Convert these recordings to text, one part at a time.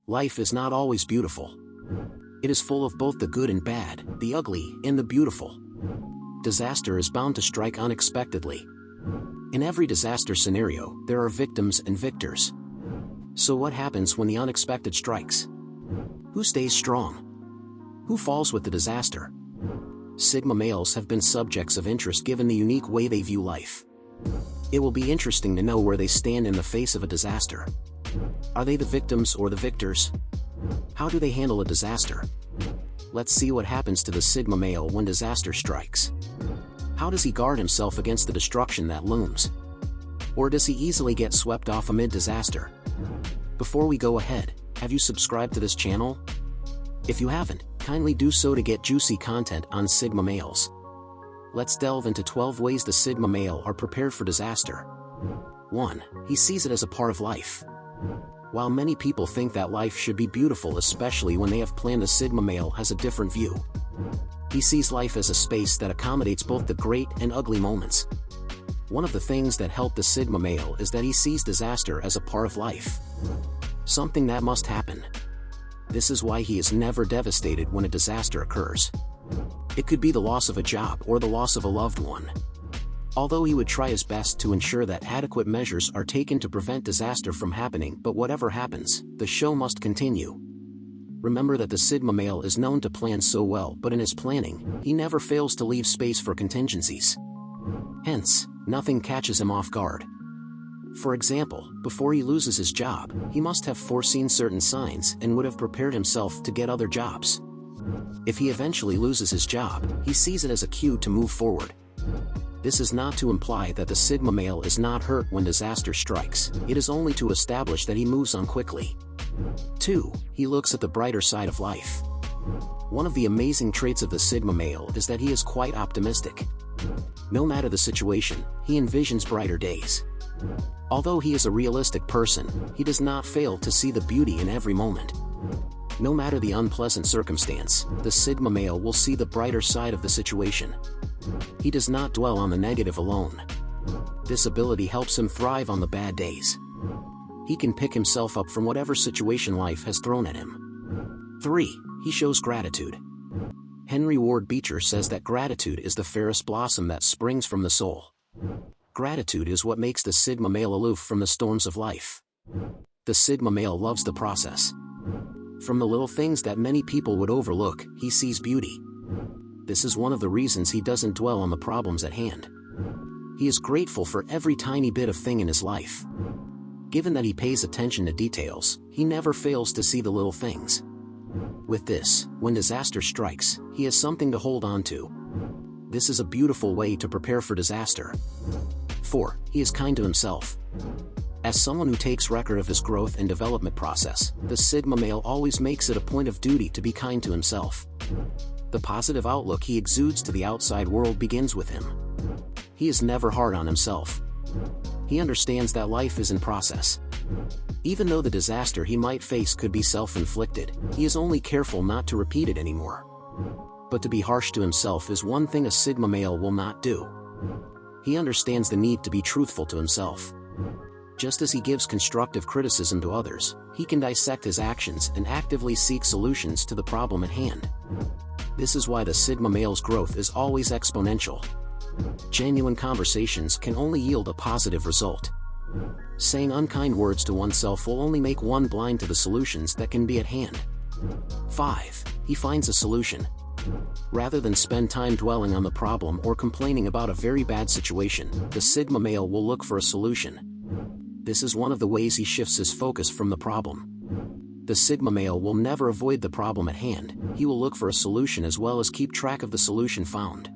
Life is not always beautiful. It is full of both the good and bad, the ugly and the beautiful. Disaster is bound to strike unexpectedly. In every disaster scenario, there are victims and victors. So what happens when the unexpected strikes? Who stays strong? Who falls with the disaster? Sigma males have been subjects of interest given the unique way they view life. It will be interesting to know where they stand in the face of a disaster. Are they the victims or the victors? How do they handle a disaster? Let's see what happens to the Sigma male when disaster strikes. How does he guard himself against the destruction that looms? Or does he easily get swept off amid disaster? Before we go ahead, have you subscribed to this channel? If you haven't, kindly do so to get juicy content on Sigma males. Let's delve into 12 ways the Sigma male are prepared for disaster. 1. He sees it as a part of life. While many people think that life should be beautiful, especially when they have planned, the Sigma male has a different view. He sees life as a space that accommodates both the great and ugly moments. One of the things that help the Sigma male is that he sees disaster as a part of life. Something that must happen. This is why he is never devastated when a disaster occurs. It could be the loss of a job or the loss of a loved one. Although he would try his best to ensure that adequate measures are taken to prevent disaster from happening, but whatever happens, the show must continue. Remember that the Sigma male is known to plan so well, but in his planning, he never fails to leave space for contingencies. Hence, nothing catches him off guard. For example, before he loses his job, he must have foreseen certain signs and would have prepared himself to get other jobs. If he eventually loses his job, he sees it as a cue to move forward. This is not to imply that the Sigma male is not hurt when disaster strikes, it is only to establish that he moves on quickly. 2. He looks at the brighter side of life. One of the amazing traits of the Sigma male is that he is quite optimistic. No matter the situation, he envisions brighter days. Although he is a realistic person, he does not fail to see the beauty in every moment. No matter the unpleasant circumstance, the Sigma male will see the brighter side of the situation. He does not dwell on the negative alone. This ability helps him thrive on the bad days. He can pick himself up from whatever situation life has thrown at him. 3. He shows gratitude. Henry Ward Beecher says that gratitude is the fairest blossom that springs from the soul. Gratitude is what makes the Sigma male aloof from the storms of life. The Sigma male loves the process. From the little things that many people would overlook, he sees beauty. This is one of the reasons he doesn't dwell on the problems at hand. He is grateful for every tiny bit of thing in his life. Given that he pays attention to details, he never fails to see the little things. With this, when disaster strikes, he has something to hold on to. This is a beautiful way to prepare for disaster. 4. He is kind to himself. As someone who takes record of his growth and development process, the Sigma male always makes it a point of duty to be kind to himself. The positive outlook he exudes to the outside world begins with him. He is never hard on himself. He understands that life is in process. Even though the disaster he might face could be self-inflicted, he is only careful not to repeat it anymore. But to be harsh to himself is one thing a Sigma male will not do. He understands the need to be truthful to himself. Just as he gives constructive criticism to others, he can dissect his actions and actively seek solutions to the problem at hand. This is why the Sigma male's growth is always exponential. Genuine conversations can only yield a positive result. Saying unkind words to oneself will only make one blind to the solutions that can be at hand. 5. He finds a solution. Rather than spend time dwelling on the problem or complaining about a very bad situation, the Sigma male will look for a solution. This is one of the ways he shifts his focus from the problem. The Sigma male will never avoid the problem at hand, he will look for a solution as well as keep track of the solution found.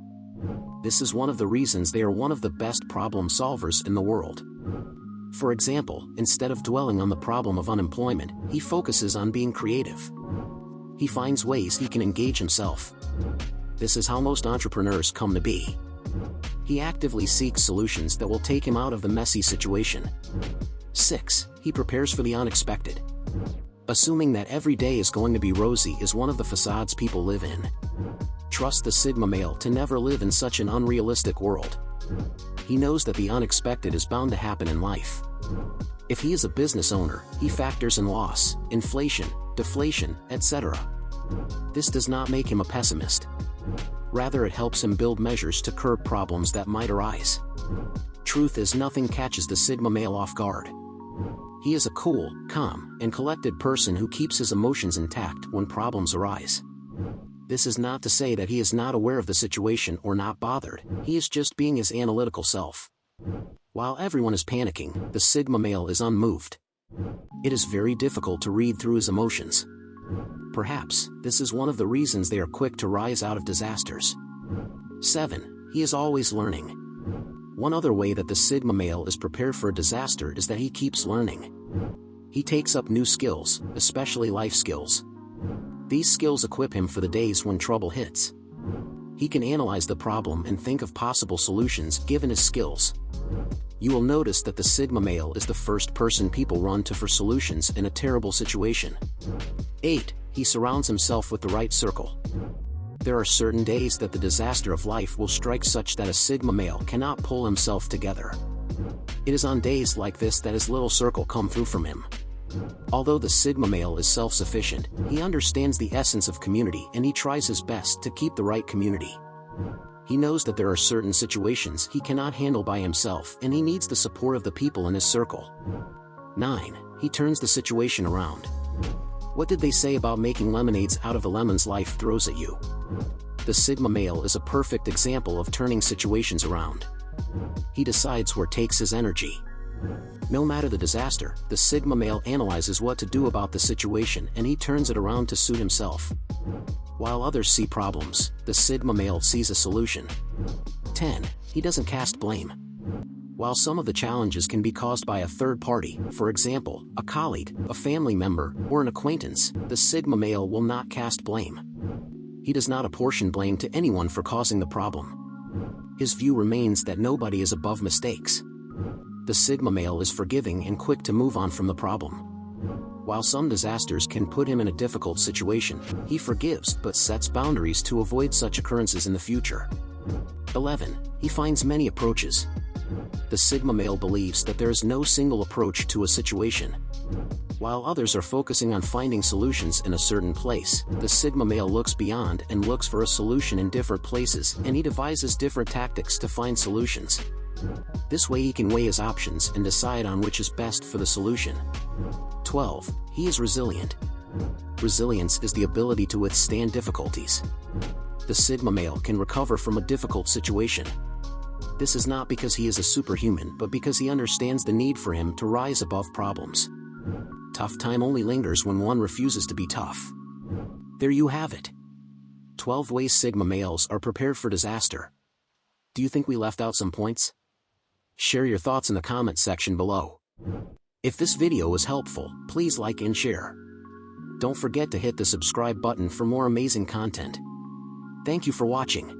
This is one of the reasons they are one of the best problem solvers in the world. For example, instead of dwelling on the problem of unemployment, he focuses on being creative. He finds ways he can engage himself. This is how most entrepreneurs come to be. He actively seeks solutions that will take him out of the messy situation. 6. He prepares for the unexpected. Assuming that every day is going to be rosy is one of the facades people live in. Trust the Sigma male to never live in such an unrealistic world. He knows that the unexpected is bound to happen in life. If he is a business owner, he factors in loss, inflation, deflation, etc. This does not make him a pessimist. Rather, it helps him build measures to curb problems that might arise. Truth is, nothing catches the Sigma male off guard. He is a cool, calm, and collected person who keeps his emotions intact when problems arise. This is not to say that he is not aware of the situation or not bothered, he is just being his analytical self. While everyone is panicking, the Sigma male is unmoved. It is very difficult to read through his emotions. Perhaps, this is one of the reasons they are quick to rise out of disasters. 7. He is always learning. One other way that the Sigma male is prepared for a disaster is that he keeps learning. He takes up new skills, especially life skills. These skills equip him for the days when trouble hits. He can analyze the problem and think of possible solutions given his skills. You will notice that the Sigma male is the first person people run to for solutions in a terrible situation. 8. He surrounds himself with the right circle. There are certain days that the disaster of life will strike such that a Sigma male cannot pull himself together. It is on days like this that his little circle come through from him. Although the Sigma male is self-sufficient, he understands the essence of community and he tries his best to keep the right community. He knows that there are certain situations he cannot handle by himself and he needs the support of the people in his circle. 9. He turns the situation around. What did they say about making lemonades out of the lemons life throws at you? The Sigma male is a perfect example of turning situations around. He decides where takes his energy. No matter the disaster, the Sigma male analyzes what to do about the situation and he turns it around to suit himself. While others see problems, the Sigma male sees a solution. 10. He doesn't cast blame. While some of the challenges can be caused by a third party, for example, a colleague, a family member, or an acquaintance, the Sigma male will not cast blame. He does not apportion blame to anyone for causing the problem. His view remains that nobody is above mistakes. The Sigma male is forgiving and quick to move on from the problem. While some disasters can put him in a difficult situation, he forgives but sets boundaries to avoid such occurrences in the future. 11. He finds many approaches. The Sigma male believes that there is no single approach to a situation. While others are focusing on finding solutions in a certain place, the Sigma male looks beyond and looks for a solution in different places and he devises different tactics to find solutions. This way he can weigh his options and decide on which is best for the solution. 12. He is resilient. Resilience is the ability to withstand difficulties. The Sigma male can recover from a difficult situation. This is not because he is a superhuman but because he understands the need for him to rise above problems. Tough time only lingers when one refuses to be tough. There you have it. 12 ways Sigma males are prepared for disaster. Do you think we left out some points? Share your thoughts in the comments section below. If this video was helpful, please like and share. Don't forget to hit the subscribe button for more amazing content. Thank you for watching.